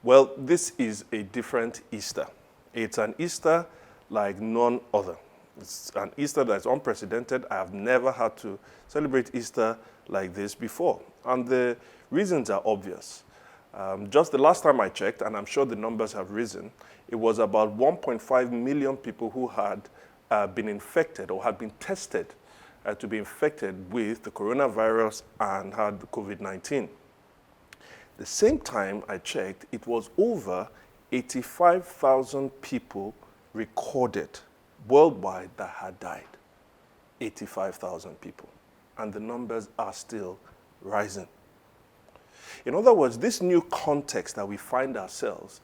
Well, this is a different Easter. It's an Easter like none other. It's an Easter that's unprecedented. I have never had to celebrate Easter like this before. And the reasons are obvious. Just the last time I checked, and I'm sure the numbers have risen, it was about 1.5 million people who had been infected or had been tested to be infected with the coronavirus and had COVID-19. The same time I checked, it was over 85,000 people recorded worldwide that had died. 85,000 people. And the numbers are still rising. In other words, this new context that we find ourselves,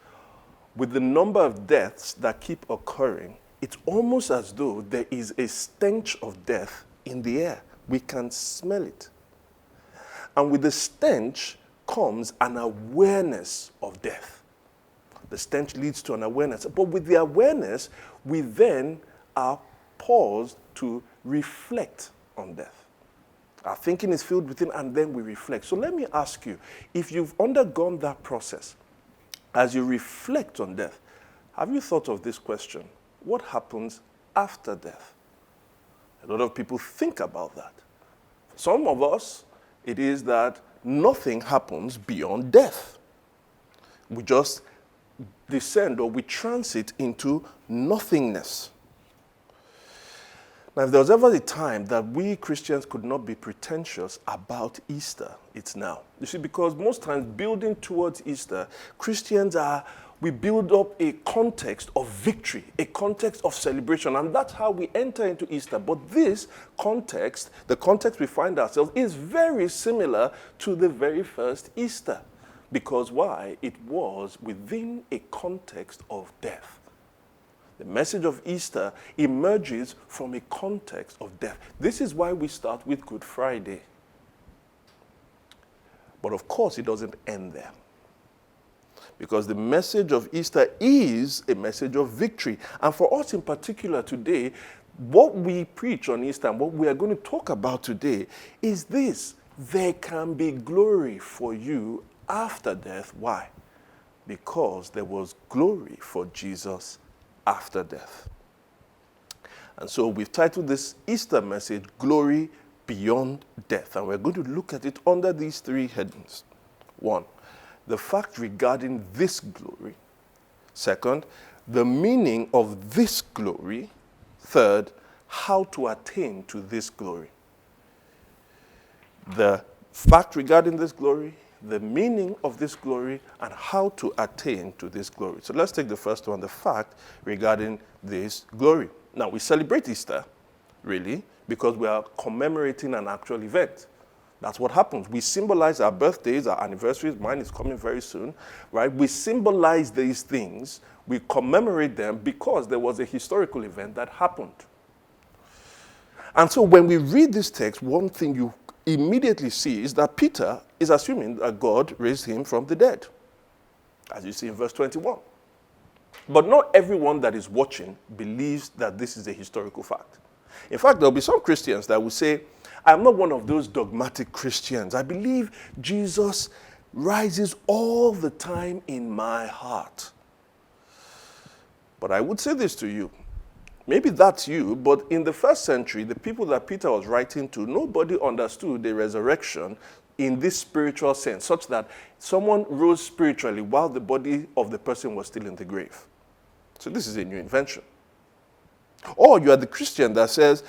with the number of deaths that keep occurring, it's almost as though there is a stench of death in the air. We can smell it. And with the stench comes an awareness of death. The stench leads to an awareness. But with the awareness, we then are paused to reflect on death. Our thinking is filled within, and then we reflect. So let me ask you, if you've undergone that process, as you reflect on death, have you thought of this question? What happens after death? A lot of people think about that. For some of us, it is that nothing happens beyond death. We just descend or we transit into nothingness. Now, if there was ever a time that we Christians could not be pretentious about Easter, it's now. You see, because most times building towards Easter, we build up a context of victory, a context of celebration, and that's how we enter into Easter. But this context, the context we find ourselves, is very similar to the very first Easter. Because why? It was within a context of death. The message of Easter emerges from a context of death. This is why we start with Good Friday. But of course, it doesn't end there. Because the message of Easter is a message of victory. And for us in particular today, what we preach on Easter and what we are going to talk about today is this: there can be glory for you after death. Why? Because there was glory for Jesus after death. And so we've titled this Easter message, Glory Beyond Death. And we're going to look at it under these three headings. 1, the fact regarding this glory. 2, the meaning of this glory. 3, how to attain to this glory. The fact regarding this glory, the meaning of this glory, and how to attain to this glory. So let's take the first one, the fact regarding this glory. Now, we celebrate Easter, really, because we are commemorating an actual event. That's what happens. We symbolize our birthdays, our anniversaries. Mine is coming very soon, right? We symbolize these things. We commemorate them because there was a historical event that happened. And so when we read this text, one thing you immediately see is that Peter is assuming that God raised him from the dead, as you see in verse 21. But not everyone that is watching believes that this is a historical fact. In fact, there will be some Christians that will say, I'm not one of those dogmatic Christians. I believe Jesus rises all the time in my heart. But I would say this to you. Maybe that's you, but in the first century, the people that Peter was writing to, nobody understood the resurrection in this spiritual sense, such that someone rose spiritually while the body of the person was still in the grave. So this is a new invention. Or you are the Christian that says,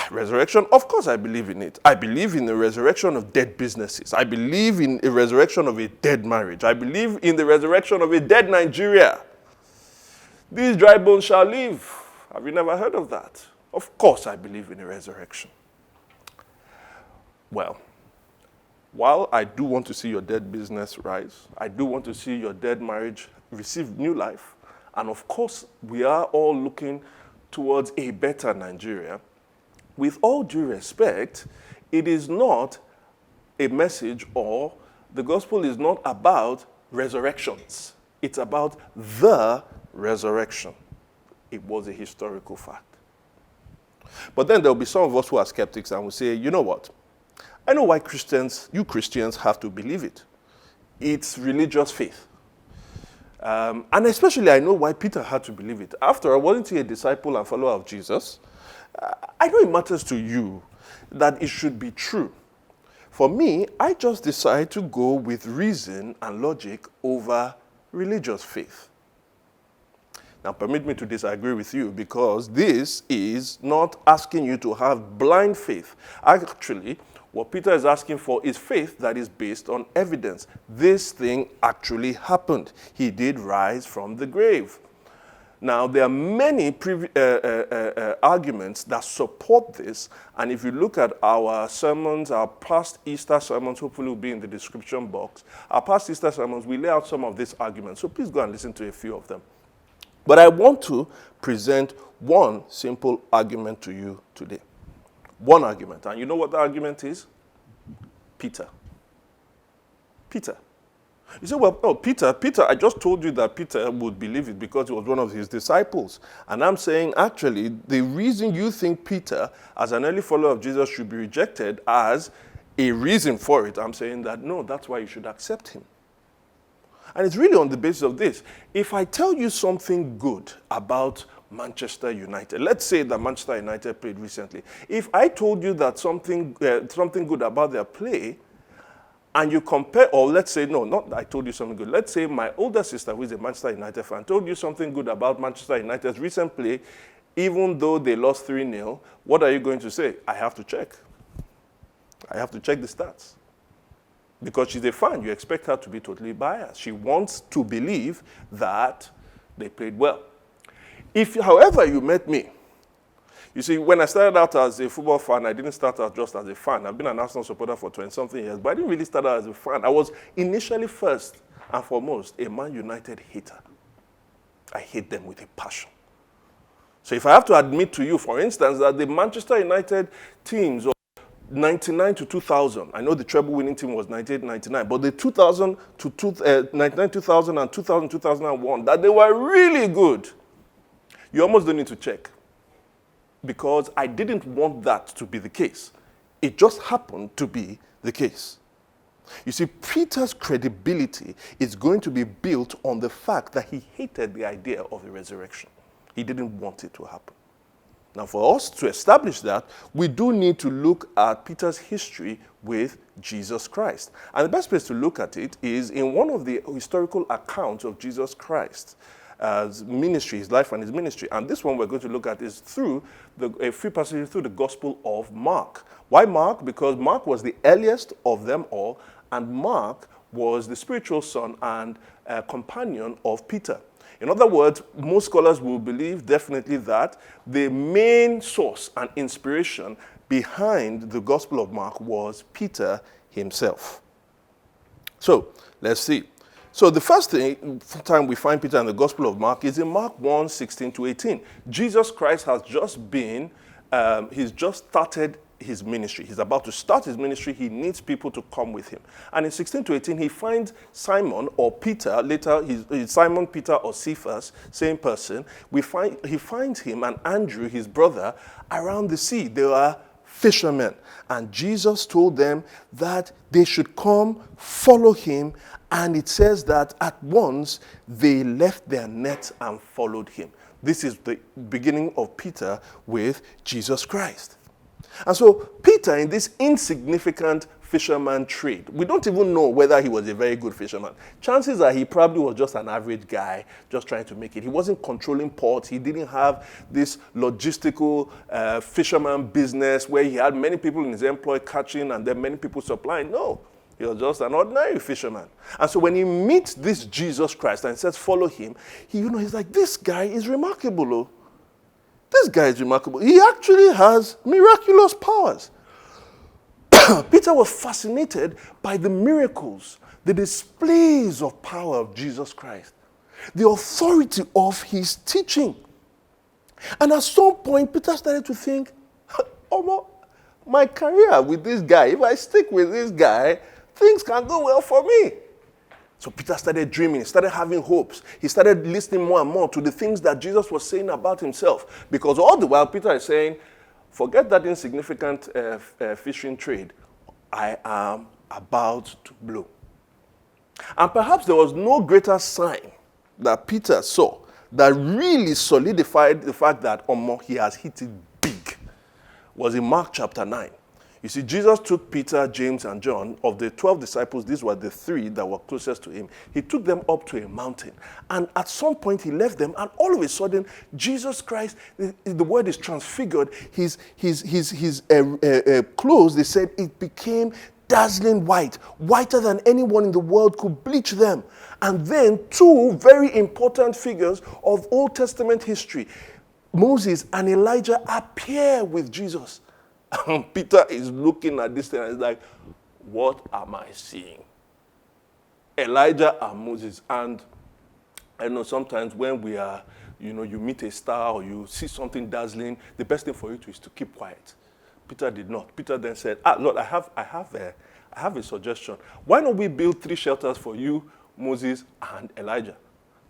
resurrection, of course I believe in it. I believe in the resurrection of dead businesses. I believe in a resurrection of a dead marriage. I believe in the resurrection of a dead Nigeria. These dry bones shall live. Have you never heard of that? Of course I believe in a resurrection. Well, while I do want to see your dead business rise, I do want to see your dead marriage receive new life, and of course we are all looking towards a better Nigeria, with all due respect, it is not a message, or the gospel is not about resurrections. It's about the resurrection. It was a historical fact. But then there'll be some of us who are skeptics and will say, you know what? I know why you Christians have to believe it. It's religious faith. And especially I know why Peter had to believe it. After all, wasn't he a disciple and follower of Jesus? I know it matters to you that it should be true. For me, I just decide to go with reason and logic over religious faith. Now, permit me to disagree with you, because this is not asking you to have blind faith. Actually, what Peter is asking for is faith that is based on evidence. This thing actually happened. He did rise from the grave. Now, there are many arguments that support this, and if you look at our sermons, our past Easter sermons, hopefully will be in the description box, our past Easter sermons, we lay out some of these arguments, so please go and listen to a few of them. But I want to present one simple argument to you today. One argument, and you know what the argument is? Peter. Peter. You say, well, oh, Peter, I just told you that Peter would believe it because he was one of his disciples. And I'm saying, actually, the reason you think Peter, as an early follower of Jesus, should be rejected as a reason for it, I'm saying that, no, that's why you should accept him. And it's really on the basis of this. If I tell you something good about Manchester United, let's say that Manchester United played recently. If I told you that something good about their play, and you compare, or let's say, no, not I told you something good. Let's say my older sister, who is a Manchester United fan, told you something good about Manchester United's recent play, even though they lost 3-0, what are you going to say? I have to check. I have to check the stats. Because she's a fan, you expect her to be totally biased. She wants to believe that they played well. If, however, you met me, you see, when I started out as a football fan, I didn't start out just as a fan. I've been an Arsenal supporter for 20-something years, but I didn't really start out as a fan. I was initially first and foremost a Man United hater. I hate them with a passion. So if I have to admit to you, for instance, that the Manchester United teams of 99 to 2000, I know the treble winning team was 98-99, but the 2000 to 99-2000 and 2000-2001, that they were really good, you almost don't need to check. Because I didn't want that to be the case. It just happened to be the case. You see, Peter's credibility is going to be built on the fact that he hated the idea of the resurrection. He didn't want it to happen. Now, for us to establish that, we do need to look at Peter's history with Jesus Christ. And the best place to look at it is in one of the historical accounts of Jesus Christ. Ministry, his life and his ministry. And this one we're going to look at is through a few passages through the Gospel of Mark. Why Mark? Because Mark was the earliest of them all, and Mark was the spiritual son and companion of Peter. In other words, most scholars will believe definitely that the main source and inspiration behind the Gospel of Mark was Peter himself. So, let's see. So the first time we find Peter in the Gospel of Mark is in Mark 1:16-18. Jesus Christ has just been, he's just started his ministry. He's about to start his ministry. He needs people to come with him. And in 16-18, he finds Simon or Peter, later he's Simon, Peter, or Cephas, same person. He finds him and Andrew, his brother, around the sea. They are fishermen. And Jesus told them that they should come, follow him, and it says that at once they left their nets and followed him. This is the beginning of Peter with Jesus Christ. And so Peter, in this insignificant fisherman trade, we don't even know whether he was a very good fisherman. Chances are he probably was just an average guy just trying to make it. He wasn't controlling ports. He didn't have this logistical fisherman business where he had many people in his employ catching and then many people supplying. No. He was just an ordinary fisherman. And so when he meets this Jesus Christ and says, follow him, he's like, this guy is remarkable. Oh. This guy is remarkable. He actually has miraculous powers. Peter was fascinated by the miracles, the displays of power of Jesus Christ, the authority of his teaching. And at some point, Peter started to think, oh, my career with this guy, if I stick with this guy, things can go well for me. So Peter started dreaming, he started having hopes. He started listening more and more to the things that Jesus was saying about himself. Because all the while Peter is saying, forget that insignificant fishing trade. I am about to blow. And perhaps there was no greater sign that Peter saw that really solidified the fact that he has hit it big was in Mark chapter 9. You see, Jesus took Peter, James, and John. Of the 12 disciples, these were the 3 that were closest to him. He took them up to a mountain. And at some point, he left them. And all of a sudden, Jesus Christ, the word is transfigured. His clothes, they said, it became dazzling white, whiter than anyone in the world could bleach them. And then 2 very important figures of Old Testament history, Moses and Elijah, appear with Jesus. And Peter is looking at this thing and he's like, what am I seeing? Elijah and Moses. And I know sometimes when we are, you meet a star or you see something dazzling, the best thing for you is to keep quiet. Peter did not. Peter then said, Lord, I have a suggestion. Why don't we build 3 shelters for you, Moses, and Elijah?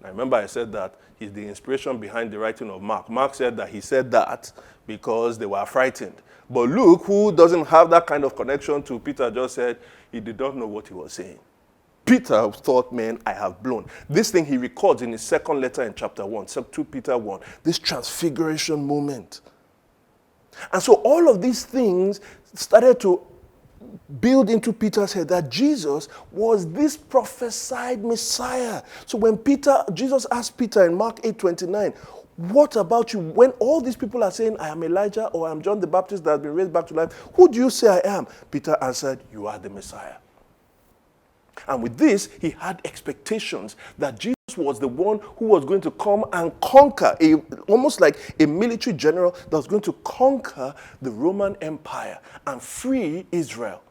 Now remember I said that he's the inspiration behind the writing of Mark. Mark said that he said that because they were frightened. But Luke, who doesn't have that kind of connection to Peter, just said he did not know what he was saying. Peter thought, man, I have blown. This thing he records in his second letter in chapter 1, 2 Peter 1, this transfiguration moment. And so all of these things started to build into Peter's head that Jesus was this prophesied Messiah. So when Jesus asked Peter in Mark 8:29, what about you? When all these people are saying, I am Elijah or I am John the Baptist that has been raised back to life, who do you say I am? Peter answered, you are the Messiah. And with this, he had expectations that Jesus was the one who was going to come and conquer, almost like a military general that was going to conquer the Roman Empire and free Israel.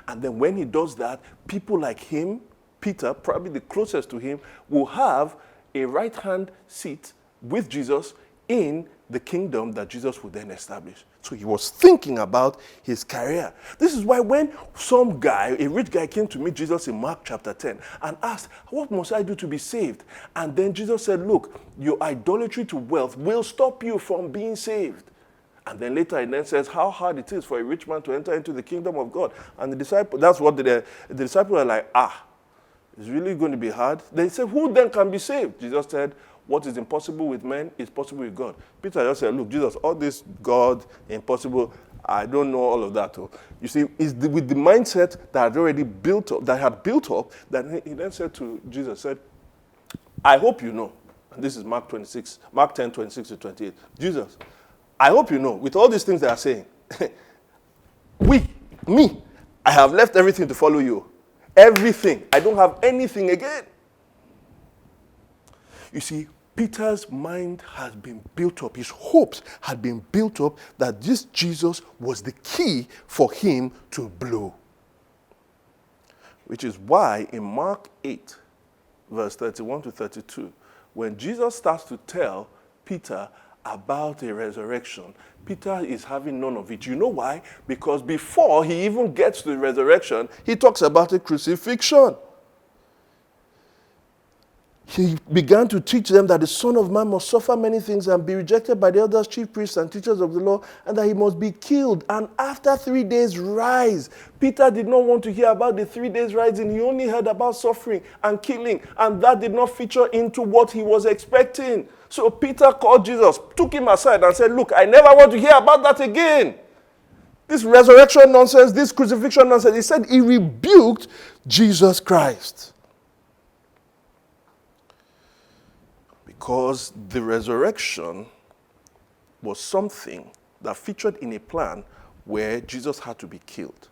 And then when he does that, people like him, Peter, probably the closest to him, will have a right-hand seat with Jesus in the kingdom that Jesus would then establish. So he was thinking about his career. This is why when some guy, a rich guy, came to meet Jesus in Mark chapter 10 and asked, what must I do to be saved? And then Jesus said, look, your idolatry to wealth will stop you from being saved. And then later he then says how hard it is for a rich man to enter into the kingdom of God. And the disciples are like, it's really going to be hard. They said, who then can be saved? Jesus said, what is impossible with men is possible with God. Peter just said, look, Jesus, all this God, impossible, I don't know all of that. You see, it's with the mindset that had already built up, that he then said to Jesus, I hope you know, and this is Mark 10, 26 to 28. Jesus, I hope you know, with all these things they are saying, I have left everything to follow you. Everything. I don't have anything again. You see, Peter's mind has been built up. His hopes had been built up that this Jesus was the key for him to blow. Which is why in Mark 8, verse 31 to 32, when Jesus starts to tell Peter about a resurrection, Peter is having none of it. You know why? Because before he even gets to the resurrection, he talks about a crucifixion. He began to teach them that the Son of Man must suffer many things and be rejected by the elders, chief priests, and teachers of the law, and that he must be killed, and after 3 days rise. Peter did not want to hear about the 3 days rising. He only heard about suffering and killing, and that did not feature into what he was expecting. So Peter called Jesus, took him aside, and said, look, I never want to hear about that again. This resurrection nonsense, this crucifixion nonsense. He said he rebuked Jesus Christ. Because the resurrection was something that featured in a plan where Jesus had to be killed.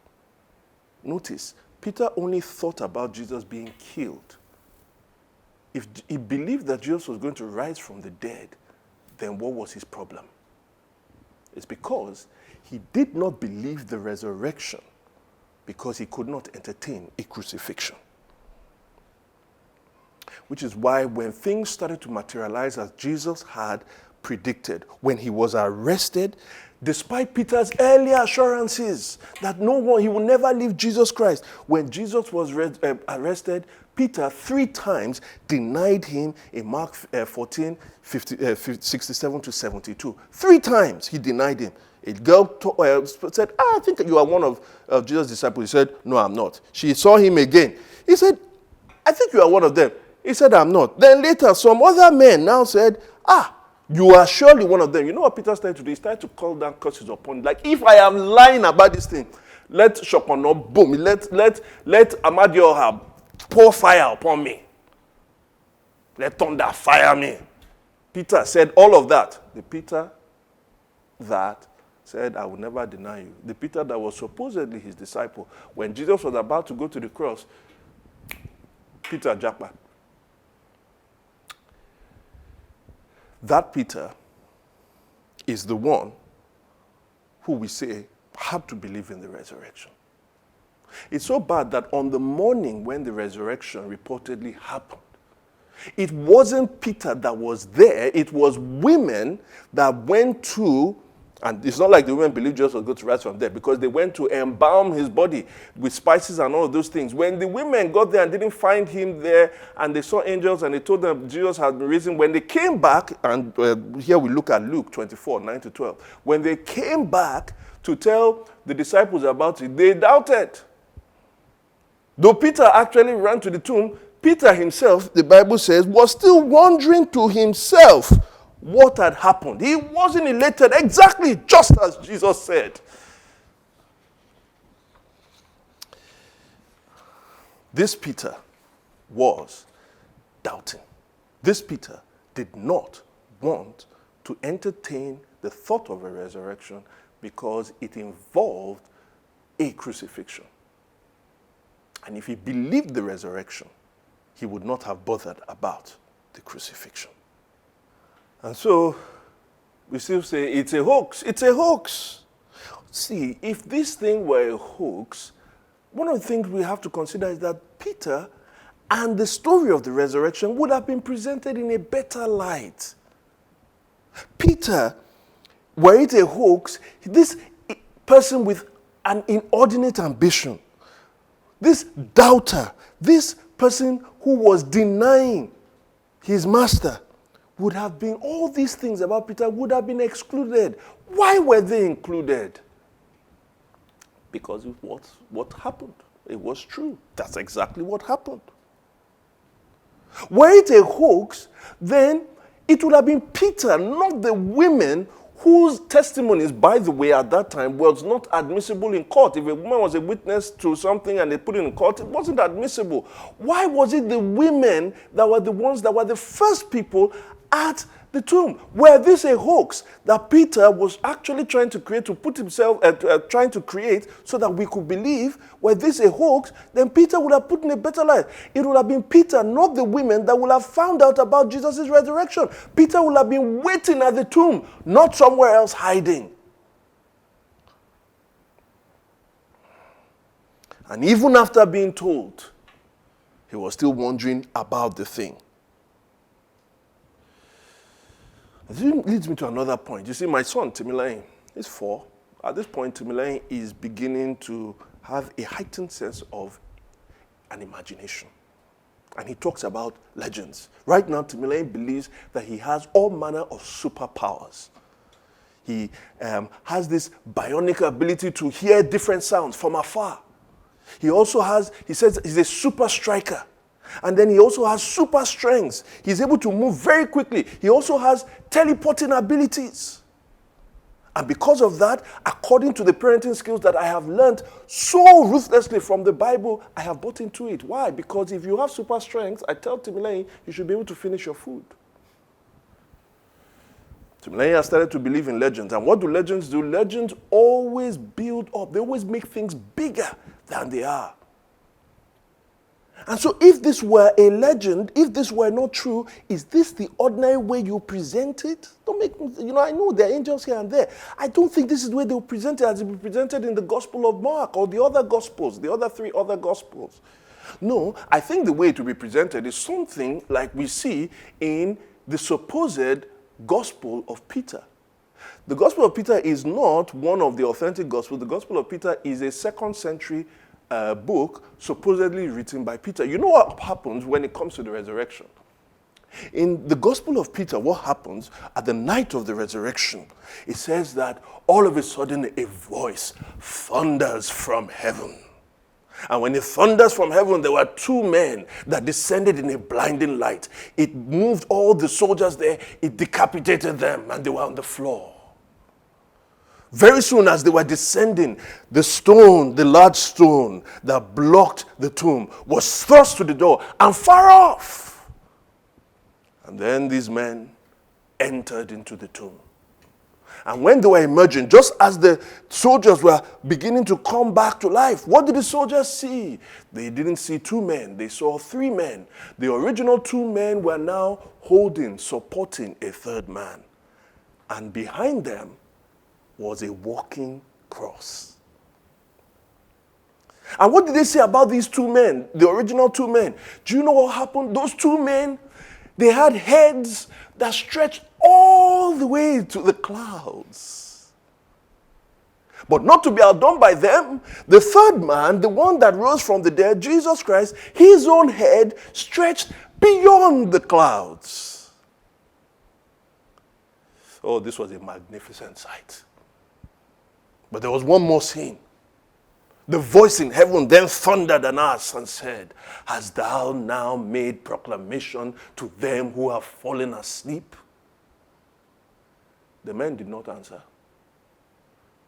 Notice, Peter only thought about Jesus being killed. If he believed that Jesus was going to rise from the dead, then what was his problem? It's because he did not believe the resurrection because he could not entertain a crucifixion. Which is why when things started to materialize as Jesus had predicted, when he was arrested, despite Peter's earlier assurances that he will never leave Jesus Christ, when Jesus was arrested, Peter 3 times denied him in Mark 14, 67 to 72. 3 times he denied him. A girl said, I think you are one of Jesus' disciples. He said, no, I'm not. She saw him again. He said, I think you are one of them. He said, I'm not. Then later, some other men now said, you are surely one of them. You know what Peter started to do? He started to call down curses upon, like, if I am lying about this thing, let Shokono boom, let Amadioha pour fire upon me. Let thunder fire me. Peter said all of that. The Peter that said, I will never deny you. The Peter that was supposedly his disciple. When Jesus was about to go to the cross, Peter jackpot. That Peter is the one who we say had to believe in the resurrection. It's so bad that on the morning when the resurrection reportedly happened, it wasn't Peter that was there, it was women that went to, and it's not like the women believed Jesus was going to rise from there, because they went to embalm his body with spices and all of those things. When the women got there and didn't find him there, and they saw angels and they told them Jesus had been risen, when they came back, and here we look at Luke 24, 9 to 12. When they came back to tell the disciples about it, they doubted. Though Peter actually ran to the tomb, Peter himself, the Bible says, was still wondering to himself what had happened. He wasn't elated, exactly just as Jesus said. This Peter was doubting. This Peter did not want to entertain the thought of a resurrection because it involved a crucifixion. And if he believed the resurrection, he would not have bothered about the crucifixion. And so, we still say, it's a hoax. It's a hoax. See, if this thing were a hoax, one of the things we have to consider is that Peter and the story of the resurrection would have been presented in a better light. Peter, were it a hoax, this person with an inordinate ambition, this doubter, this person who was denying his master, would have been, all these things about Peter would have been excluded. Why were they included? Because it was what happened. It was true. That's exactly what happened. Were it a hoax, then it would have been Peter, not the women whose testimonies, by the way, at that time was not admissible in court. If a woman was a witness to something and they put it in court, it wasn't admissible. Why was it the women that were the ones that were the first people at the tomb? Were this a hoax that Peter was actually trying to create, to put himself, trying to create so that we could believe? Were this a hoax, then Peter would have put in a better light. It would have been Peter, not the women, that would have found out about Jesus' resurrection. Peter would have been waiting at the tomb, not somewhere else hiding. And even after being told, he was still wondering about the thing. This leads me to another point. You see, my son, Timileyin, is 4. At this point, Timileyin is beginning to have a heightened sense of an imagination. And he talks about legends. Right now, Timileyin believes that he has all manner of superpowers. He has this bionic ability to hear different sounds from afar. He also has, he says, he's a super striker. And then he also has super strength. He's able to move very quickly. He also has teleporting abilities. And because of that, according to the parenting skills that I have learned so ruthlessly from the Bible, I have bought into it. Why? Because if you have super strength, I tell Timileyin, you should be able to finish your food. Timileyin has started to believe in legends. And what do legends do? Legends always build up. They always make things bigger than they are. And so if this were a legend, if this were not true, is this the ordinary way you present it? Don't make me, I know there are angels here and there. I don't think this is the way they'll present it as it will be presented in the Gospel of Mark or the other Gospels, the other 3 other Gospels. No, I think the way it will be presented is something like we see in the supposed Gospel of Peter. The Gospel of Peter is not one of the authentic Gospels. The Gospel of Peter is a 2nd century book supposedly written by Peter. You know what happens when it comes to the resurrection? In the Gospel of Peter, what happens at the night of the resurrection? It says that all of a sudden a voice thunders from heaven. And when it thunders from heaven, there were two men that descended in a blinding light. It moved all the soldiers there, it decapitated them, and they were on the floor. Very soon as they were descending, the stone, the large stone that blocked the tomb, was thrust to the door and far off. And then these men entered into the tomb. And when they were emerging, just as the soldiers were beginning to come back to life, what did the soldiers see? They didn't see two men. They saw three men. The original two men were now holding, supporting a third man. And behind them was a walking cross. And what did they say about these two men, the original two men? Do you know what happened? Those two men, they had heads that stretched all the way to the clouds. But not to be outdone by them, the third man, the one that rose from the dead, Jesus Christ, his own head stretched beyond the clouds. Oh, this was a magnificent sight. But there was one more scene. The voice in heaven then thundered and asked and said, "Hast thou now made proclamation to them who have fallen asleep?" The men did not answer.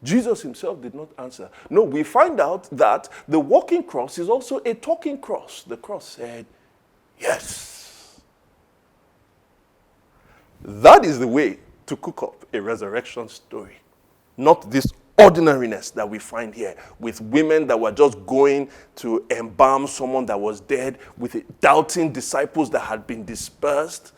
Jesus himself did not answer. No, we find out that the walking cross is also a talking cross. The cross said, yes. That is the way to cook up a resurrection story. Not this ordinariness that we find here with women that were just going to embalm someone that was dead, with doubting disciples that had been dispersed.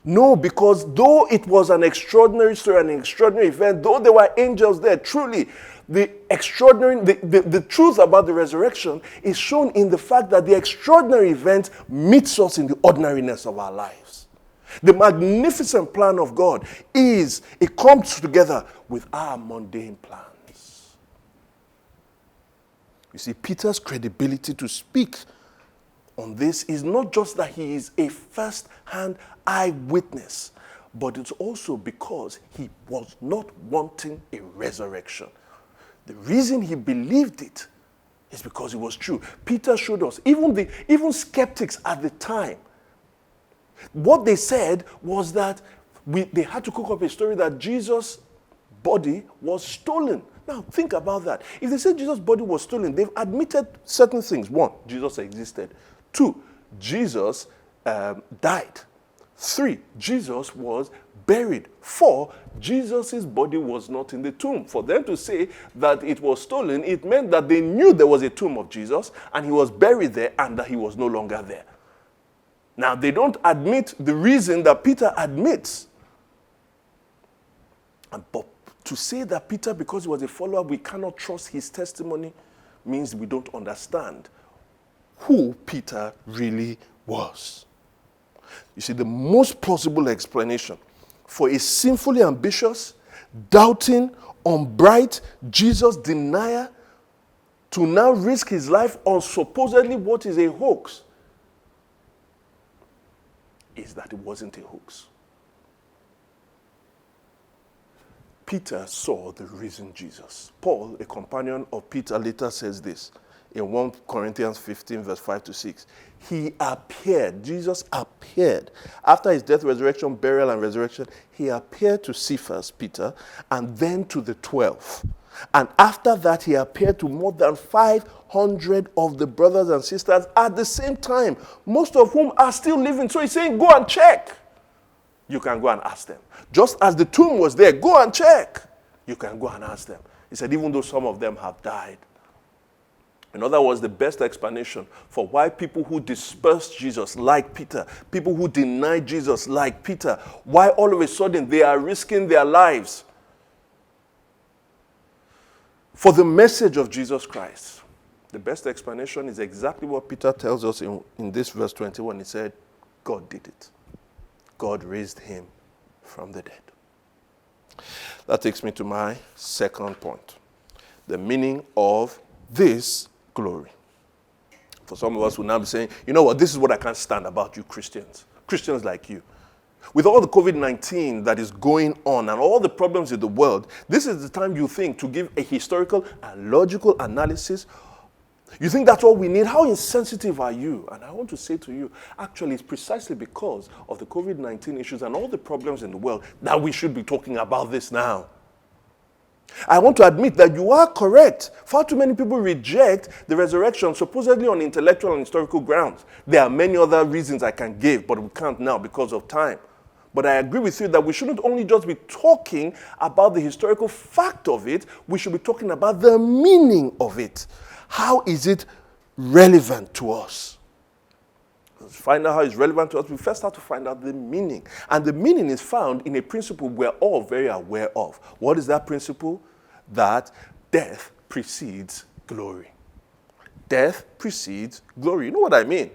No, because though it was an extraordinary story, an extraordinary event, though there were angels there, truly, the extraordinary, the truth about the resurrection is shown in the fact that the extraordinary event meets us in the ordinariness of our lives. The magnificent plan of God is, it comes together with our mundane plans. You see, Peter's credibility to speak on this is not just that he is a first-hand eyewitness, but it's also because he was not wanting a resurrection. The reason he believed it is because it was true. Peter showed us, even skeptics at the time, what they said was that they had to cook up a story that Jesus' body was stolen. Now, think about that. If they said Jesus' body was stolen, they've admitted certain things. One, Jesus existed. Two, Jesus died. Three, Jesus was buried. Four, Jesus' body was not in the tomb. For them to say that it was stolen, it meant that they knew there was a tomb of Jesus and he was buried there and that he was no longer there. Now, they don't admit the reason that Peter admits. But to say that Peter, because he was a follower, we cannot trust his testimony, means we don't understand who Peter really was. You see, the most plausible explanation for a sinfully ambitious, doubting, unbright Jesus denier to now risk his life on supposedly what is a hoax is that it wasn't a hoax. Peter saw the risen Jesus. Paul, a companion of Peter, later says this in 1 Corinthians 15, verse 5 to 6. He appeared, Jesus appeared. After his death, resurrection, burial, and resurrection, he appeared to Cephas, Peter, and then to the 12. And after that, he appeared to more than 500 of the brothers and sisters at the same time, most of whom are still living. So he's saying, go and check. You can go and ask them. Just as the tomb was there, go and check. You can go and ask them. He said, even though some of them have died. In other words, the best explanation for why people who dispersed Jesus, like Peter, people who denied Jesus, like Peter, why all of a sudden they are risking their lives for the message of Jesus Christ. The best explanation is exactly what Peter tells us in this verse 21. He said, God did it. God raised him from the dead. That takes me to my second point. The meaning of this glory. For some of us will now be saying, you know what, this is what I can't stand about you Christians. Christians like you. With all the COVID-19 that is going on and all the problems in the world, this is the time you think to give a historical and logical analysis, You think that's all we need? How insensitive are you? And I want to say to you, actually, it's precisely because of the COVID-19 issues and all the problems in the world that we should be talking about this now. I want to admit that you are correct. Far too many people reject the resurrection supposedly on intellectual and historical grounds. There are many other reasons I can give, but we can't now because of time. But I agree with you that we shouldn't only just be talking about the historical fact of it, we should be talking about the meaning of it. How is it relevant to us? To find out how it's relevant to us, we first have to find out the meaning. And the meaning is found in a principle we're all very aware of. What is that principle? That death precedes glory. Death precedes glory. You know what I mean?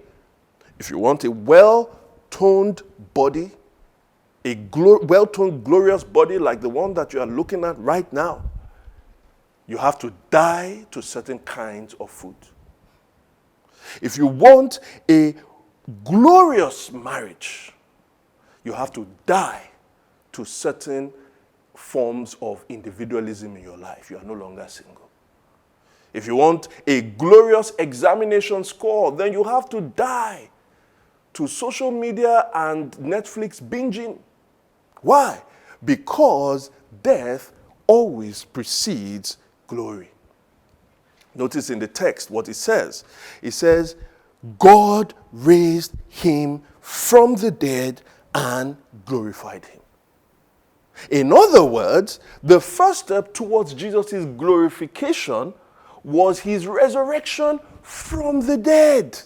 If you want a well-toned body, a well-toned, glorious body like the one that you are looking at right now, you have to die to certain kinds of food. If you want a glorious marriage, you have to die to certain forms of individualism in your life. You are no longer single. If you want a glorious examination score, then you have to die to social media and Netflix binging. Why? Because death always precedes glory. Notice in the text what it says. It says, God raised him from the dead and glorified him. In other words, the first step towards Jesus' glorification was his resurrection from the dead.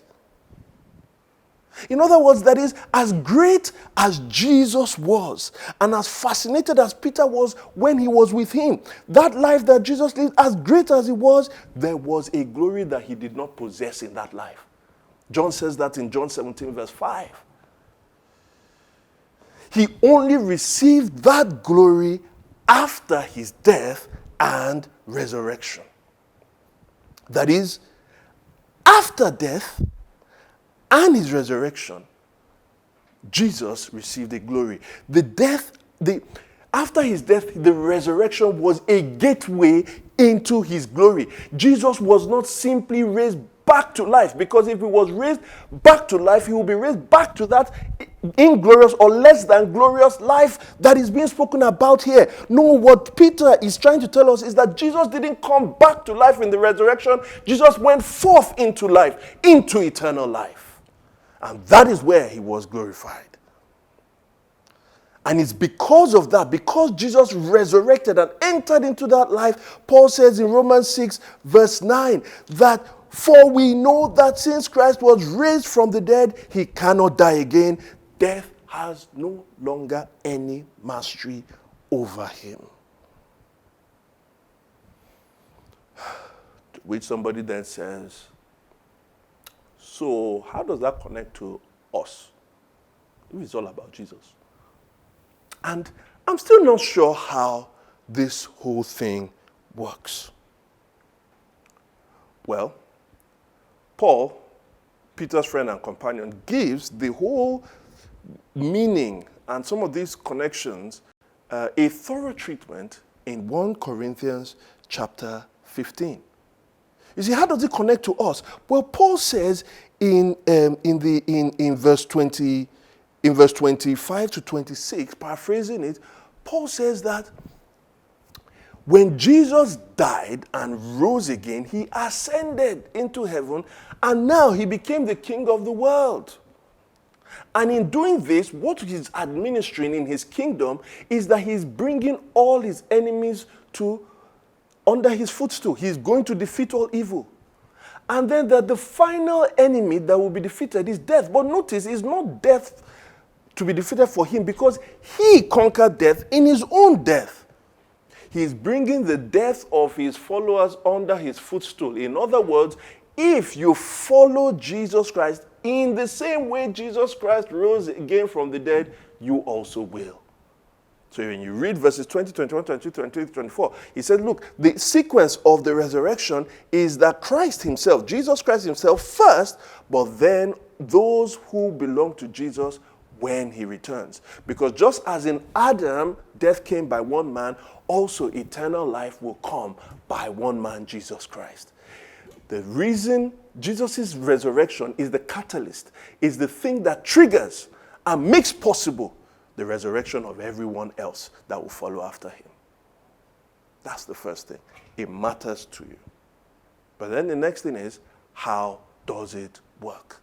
In other words, that is, as great as Jesus was, and as fascinated as Peter was when he was with him, that life that Jesus lived, as great as it was, there was a glory that he did not possess in that life. John says that in John 17, verse 5. He only received that glory after his death and resurrection. That is, after death and his resurrection, Jesus received a glory. After his death, the resurrection was a gateway into his glory. Jesus was not simply raised back to life, because if he was raised back to life, he will be raised back to that inglorious or less than glorious life that is being spoken about here. No, what Peter is trying to tell us is that Jesus didn't come back to life in the resurrection. Jesus went forth into life, into eternal life. And that is where he was glorified. And it's because of that, because Jesus resurrected and entered into that life, Paul says in Romans 6, verse 9, that for we know that since Christ was raised from the dead, he cannot die again. Death has no longer any mastery over him. To which somebody then says, so how does that connect to us? If it's all about Jesus. And I'm still not sure how this whole thing works. Well, Paul, Peter's friend and companion, gives the whole meaning and some of these connections a thorough treatment in 1 Corinthians chapter 15. You see, how does it connect to us? Well, Paul says in verse 20, in verse 25 to 26, paraphrasing it, Paul says that when Jesus died and rose again, he ascended into heaven, and now he became the king of the world. And in doing this, what he's administering in his kingdom is that he's bringing all his enemies under his footstool. He's going to defeat all evil. And then that the final enemy that will be defeated is death. But notice, it's not death to be defeated for him, because he conquered death in his own death. He's bringing the death of his followers under his footstool. In other words, if you follow Jesus Christ in the same way Jesus Christ rose again from the dead, you also will. So when you read verses 20, 21, 22, 23, 24, he said, look, the sequence of the resurrection is that Christ himself, Jesus Christ himself first, but then those who belong to Jesus when he returns. Because just as in Adam, death came by one man, also eternal life will come by one man, Jesus Christ. The reason Jesus' resurrection is the catalyst, is the thing that triggers and makes possible the resurrection of everyone else that will follow after him. That's the first thing. It matters to you. But then the next thing is, how does it work?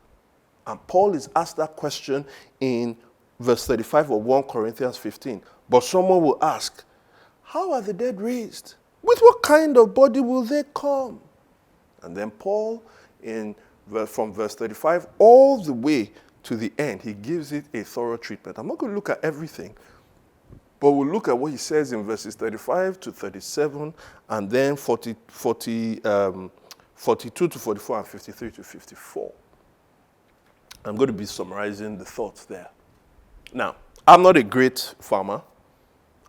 And Paul is asked that question in verse 35 of 1 Corinthians 15. But someone will ask, how are the dead raised? With what kind of body will they come? And then Paul, from verse 35 all the way to the end, he gives it a thorough treatment. I'm not going to look at everything, but we'll look at what he says in verses 35 to 37, and then 42 to 44, and 53 to 54. I'm going to be summarizing the thoughts there. Now, I'm not a great farmer.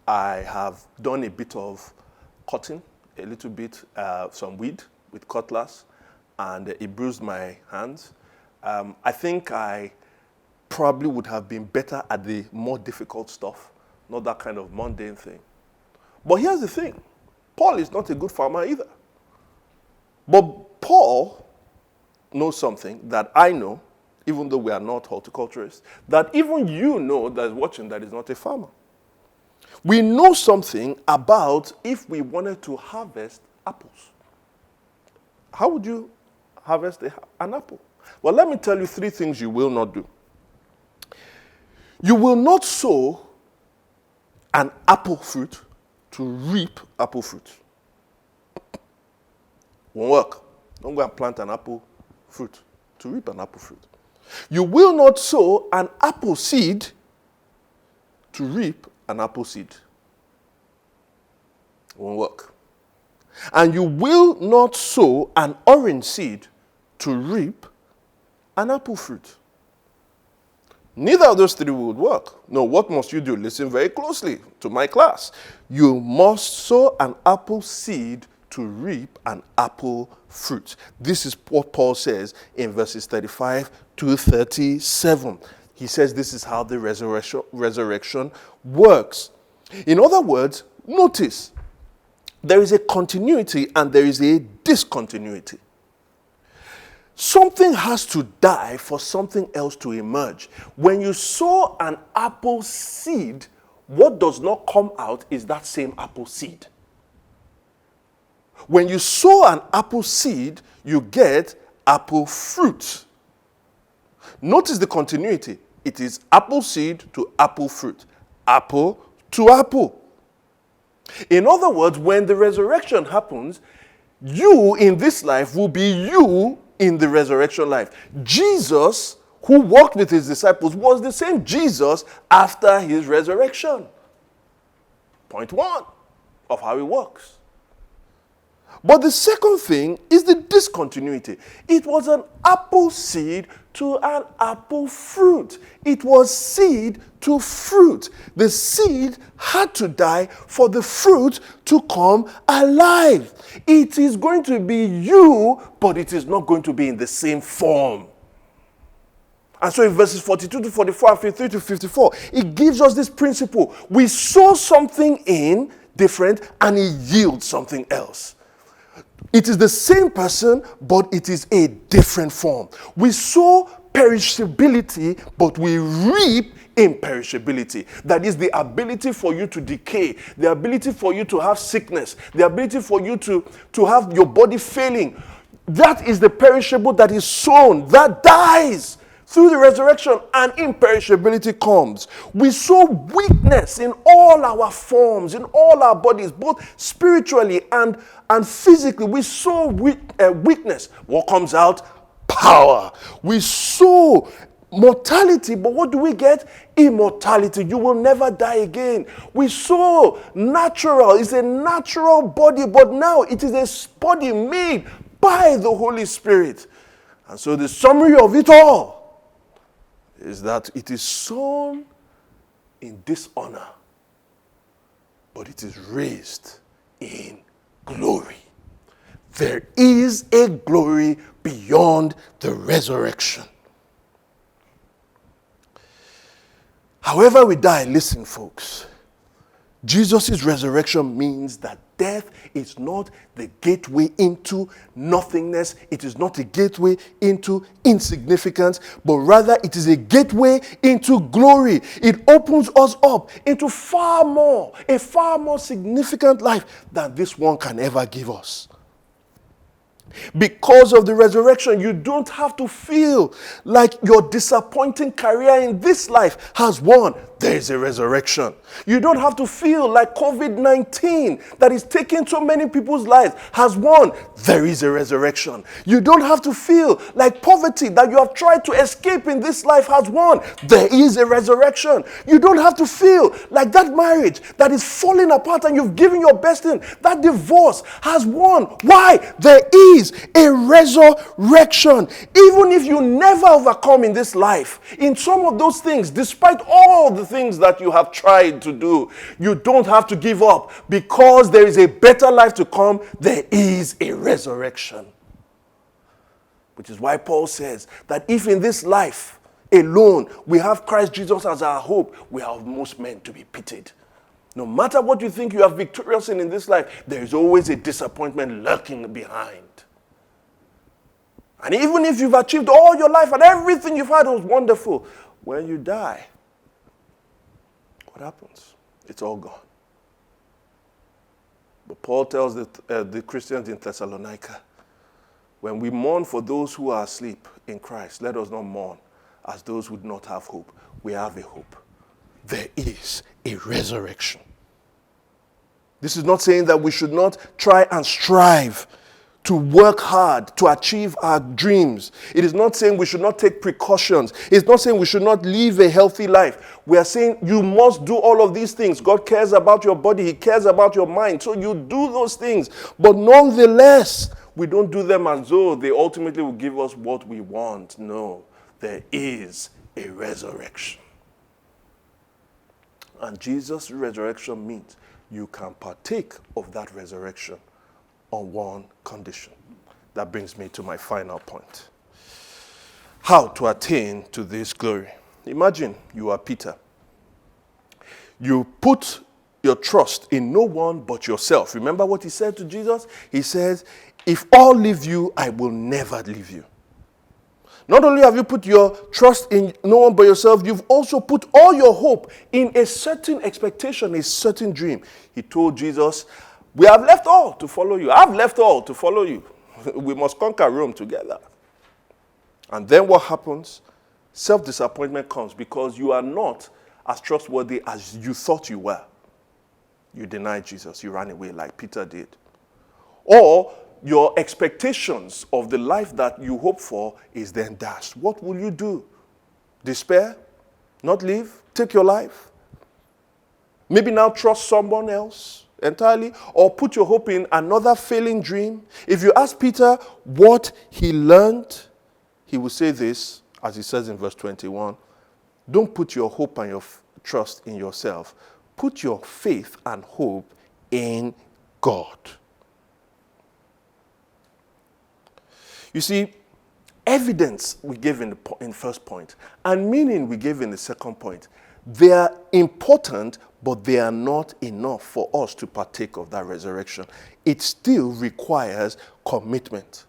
I have done a bit of cutting, a little bit, some weed with cutlass, and it bruised my hands. I think I probably would have been better at the more difficult stuff, not that kind of mundane thing. But here's the thing. Paul is not a good farmer either. But Paul knows something that I know, even though we are not horticulturists, that even you know that is watching that is not a farmer. We know something about if we wanted to harvest apples. How would you harvest an apple? Well, let me tell you 3 things you will not do. You will not sow an apple fruit to reap apple fruit. Won't work. Don't go and plant an apple fruit to reap an apple fruit. You will not sow an apple seed to reap an apple seed. Won't work. And you will not sow an orange seed to reap an apple fruit. Neither of those 3 would work. No, what must you do? Listen very closely to my class. You must sow an apple seed to reap an apple fruit. This is what Paul says in verses 35 to 37. He says this is how the resurrection works. In other words, notice, there is a continuity and there is a discontinuity. Something has to die for something else to emerge. When you sow an apple seed, what does not come out is that same apple seed. When you sow an apple seed, you get apple fruit. Notice the continuity. It is apple seed to apple fruit. Apple to apple. In other words, when the resurrection happens, you in this life will be you in the resurrection life. Jesus, who walked with his disciples, was the same Jesus after his resurrection. Point 1 of how it works. But the second thing is the discontinuity. It was an apple seed to an apple fruit. It was seed to fruit. The seed had to die for the fruit to come alive. It is going to be you, but it is not going to be in the same form. And so in verses 42 to 44 and 53 to 54, it gives us this principle. We sow something in different and it yields something else. It is the same person, but it is a different form. We sow perishability, but we reap imperishability. That is the ability for you to decay, the ability for you to have sickness, the ability for you to have your body failing. That is the perishable that is sown, that dies. Through the resurrection, and imperishability comes. We sow weakness in all our forms, in all our bodies, both spiritually and physically. We sow weakness. What comes out? Power. We sow mortality, but what do we get? Immortality. You will never die again. We sow natural. It's a natural body, but now it is a body made by the Holy Spirit. And so the summary of it all is that it is sown in dishonor, but it is raised in glory. There is a glory beyond the resurrection. However we die, listen folks, Jesus' resurrection means that death is not the gateway into nothingness. It is not a gateway into insignificance, but rather it is a gateway into glory. It opens us up into a far more significant life than this one can ever give us. Because of the resurrection, you don't have to feel like your disappointing career in this life has won. There is a resurrection. You don't have to feel like COVID-19 that is taking so many people's lives has won. There is a resurrection. You don't have to feel like poverty that you have tried to escape in this life has won. There is a resurrection. You don't have to feel like that marriage that is falling apart and you've given your best in, that divorce has won. Why? There is a resurrection. Even if you never overcome in this life, in some of those things, despite all the things that you have tried to do, you don't have to give up, because there is a better life to come. There is a resurrection. Which is why Paul says that if in this life alone we have Christ Jesus as our hope, we are of most men to be pitied. No matter what you think you are victorious in this life, there is always a disappointment lurking behind. And even if you've achieved all your life and everything you've had was wonderful, when you die, what happens? It's all gone. But Paul tells the Christians in Thessalonica, when we mourn for those who are asleep in Christ, let us not mourn as those who do not have hope. We have a hope. There is a resurrection. This is not saying that we should not try and strive to work hard to achieve our dreams. It is not saying we should not take precautions. It's not saying we should not live a healthy life. We are saying you must do all of these things. God cares about your body. He cares about your mind. So you do those things. But nonetheless, we don't do them as though they ultimately will give us what we want. No, there is a resurrection. And Jesus' resurrection means you can partake of that resurrection on one condition. That brings me to my final point. How to attain to this glory. Imagine you are Peter. You put your trust in no one but yourself. Remember what he said to Jesus? He says, if all leave you, I will never leave you. Not only have you put your trust in no one but yourself, you've also put all your hope in a certain expectation, a certain dream. He told Jesus, we have left all to follow you. I've left all to follow you. We must conquer Rome together. And then what happens? Self-disappointment comes because you are not as trustworthy as you thought you were. You denied Jesus. You ran away like Peter did. Or your expectations of the life that you hope for is then dashed. What will you do? Despair? Not live? Take your life? Maybe now trust someone else entirely, or put your hope in another failing dream. If you ask Peter what he learned, he will say this, as he says in verse 21, don't put your hope and your trust in yourself. Put your faith and hope in God. You see, evidence we gave in the first point, and meaning we gave in the second point, they are important, but they are not enough for us to partake of that resurrection. It still requires commitment.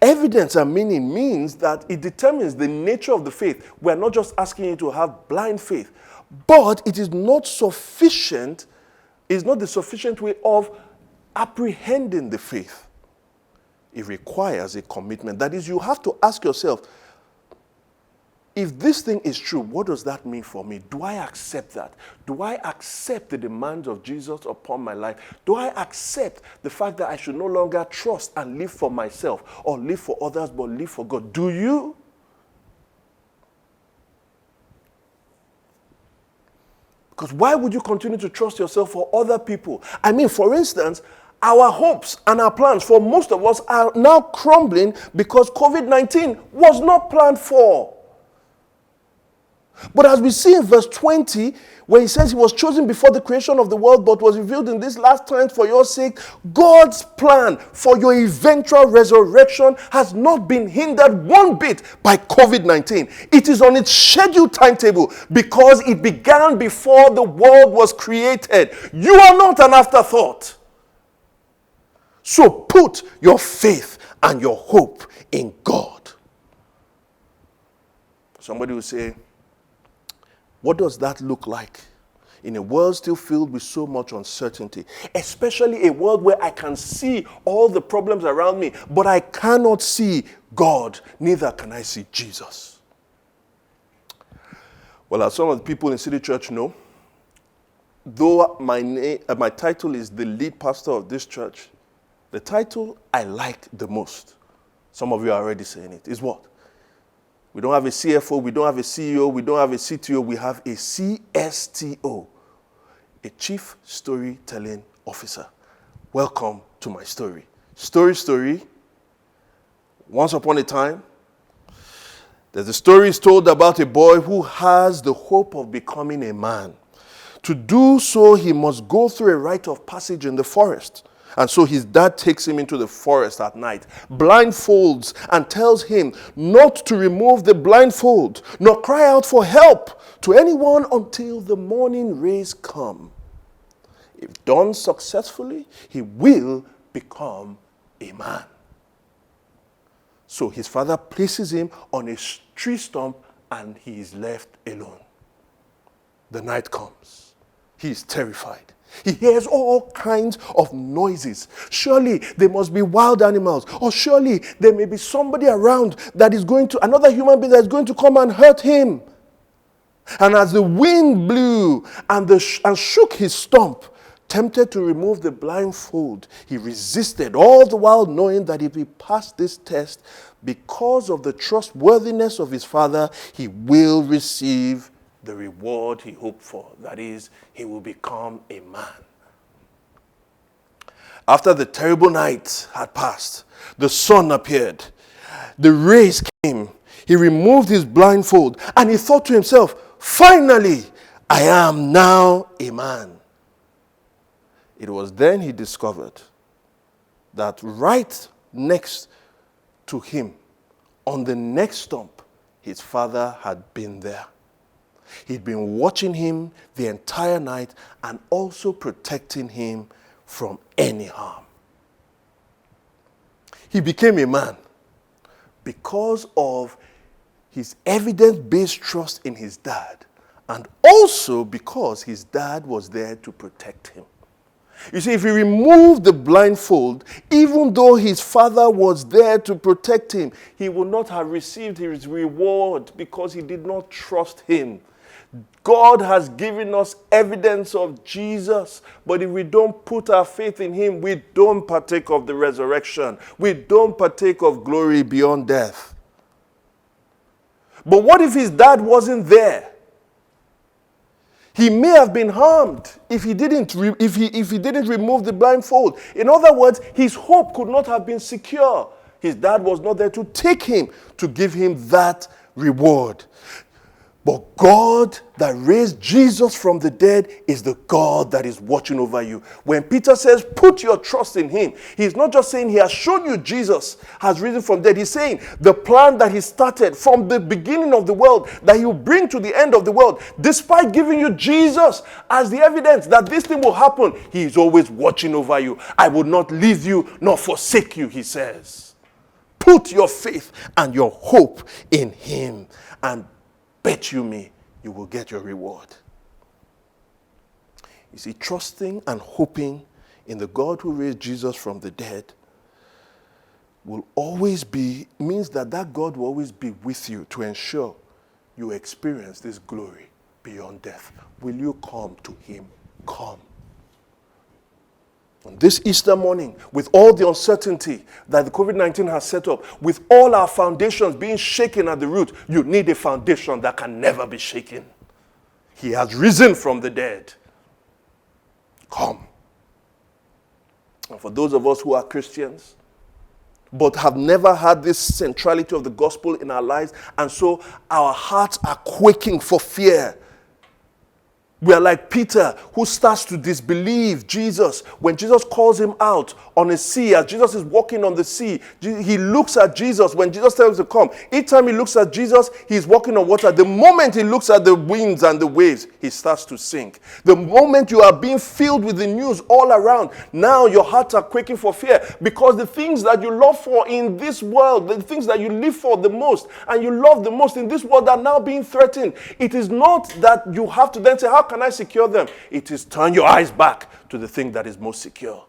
Evidence and meaning means that it determines the nature of the faith. We're not just asking you to have blind faith, but it is not sufficient, it's not the sufficient way of apprehending the faith. It requires a commitment. That is, you have to ask yourself, if this thing is true, what does that mean for me? Do I accept that? Do I accept the demands of Jesus upon my life? Do I accept the fact that I should no longer trust and live for myself or live for others but live for God? Do you? Because why would you continue to trust yourself for other people? I mean, for instance, our hopes and our plans for most of us are now crumbling because COVID-19 was not planned for. But as we see in verse 20, where he says he was chosen before the creation of the world, but was revealed in these last times for your sake, God's plan for your eventual resurrection has not been hindered one bit by COVID-19. It is on its scheduled timetable because it began before the world was created. You are not an afterthought. So put your faith and your hope in God. Somebody will say, what does that look like? In a world still filled with so much uncertainty, especially a world where I can see all the problems around me, but I cannot see God, neither can I see Jesus. Well, as some of the people in City Church know, though my title is the lead pastor of this church, the title I like the most, some of you are already saying it, is what? We don't have a CFO, we don't have a CEO, we don't have a CTO, we have a CSTO, a Chief Storytelling Officer. Welcome to my story. Story. Once upon a time, there's a story told about a boy who has the hope of becoming a man. To do so, he must go through a rite of passage in the forest. And so his dad takes him into the forest at night, blindfolds, and tells him not to remove the blindfold, nor cry out for help to anyone until the morning rays come. If done successfully, he will become a man. So his father places him on a tree stump and he is left alone. The night comes. He is terrified. He hears all kinds of noises. Surely there must be wild animals, or surely there may be somebody around that is another human being that is going to come and hurt him. And as the wind blew and shook his stump, tempted to remove the blindfold, he resisted, all the while knowing that if he passed this test, because of the trustworthiness of his father, he will receive the reward he hoped for. That is, he will become a man. After the terrible night had passed, the sun appeared. The rays came. He removed his blindfold and he thought to himself, finally, I am now a man. It was then he discovered that right next to him, on the next stump, his father had been there. He'd been watching him the entire night and also protecting him from any harm. He became a man because of his evidence-based trust in his dad, and also because his dad was there to protect him. You see, if he removed the blindfold, even though his father was there to protect him, he would not have received his reward because he did not trust him. God has given us evidence of Jesus, but if we don't put our faith in him, we don't partake of the resurrection. We don't partake of glory beyond death. But what if his dad wasn't there? He may have been harmed if he didn't remove the blindfold. In other words, his hope could not have been secure. His dad was not there to take him, to give him that reward. But God that raised Jesus from the dead is the God that is watching over you. When Peter says, put your trust in him, he's not just saying he has shown you Jesus has risen from the dead. He's saying the plan that he started from the beginning of the world, that he will bring to the end of the world, despite giving you Jesus as the evidence that this thing will happen, he is always watching over you. I will not leave you nor forsake you, he says. Put your faith and your hope in him, and bet you me, you will get your reward. You see, trusting and hoping in the God who raised Jesus from the dead means that God will always be with you to ensure you experience this glory beyond death. Will you come to him? Come. On this Easter morning, with all the uncertainty that the COVID-19 has set up, with all our foundations being shaken at the root, you need a foundation that can never be shaken. He has risen from the dead. Come. And for those of us who are Christians, but have never had this centrality of the gospel in our lives, and so our hearts are quaking for fear, We are like Peter, who starts to disbelieve Jesus. When Jesus calls him out on a sea, as Jesus is walking on the sea, he looks at Jesus. When Jesus tells him to come, each time he looks at Jesus, he's walking on water. The moment he looks at the winds and the waves, he starts to sink. The moment you are being filled with the news all around, now your hearts are quaking for fear, because the things that you love for in this world, the things that you live for the most and you love the most in this world, are now being threatened. It is not that you have to then say, how can I secure them? It is turn your eyes back to the thing that is most secure.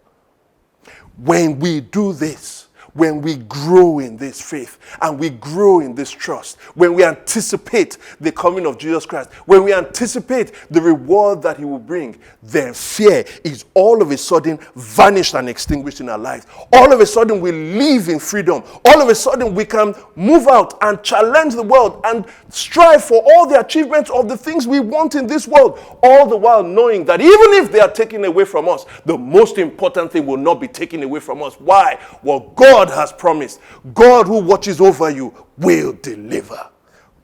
When we do this, when we grow in this faith and we grow in this trust, when we anticipate the coming of Jesus Christ, when we anticipate the reward that he will bring, then fear is all of a sudden vanished and extinguished in our lives. All of a sudden we live in freedom. All of a sudden we can move out and challenge the world and strive for all the achievements of the things we want in this world, all the while knowing that even if they are taken away from us, the most important thing will not be taken away from us. Why? What God has promised. God who watches over you will deliver.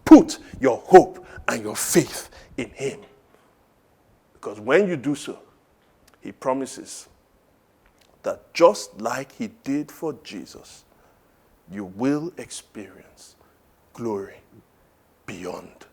Put your hope and your faith in him. Because when you do so, he promises that just like he did for Jesus, you will experience glory beyond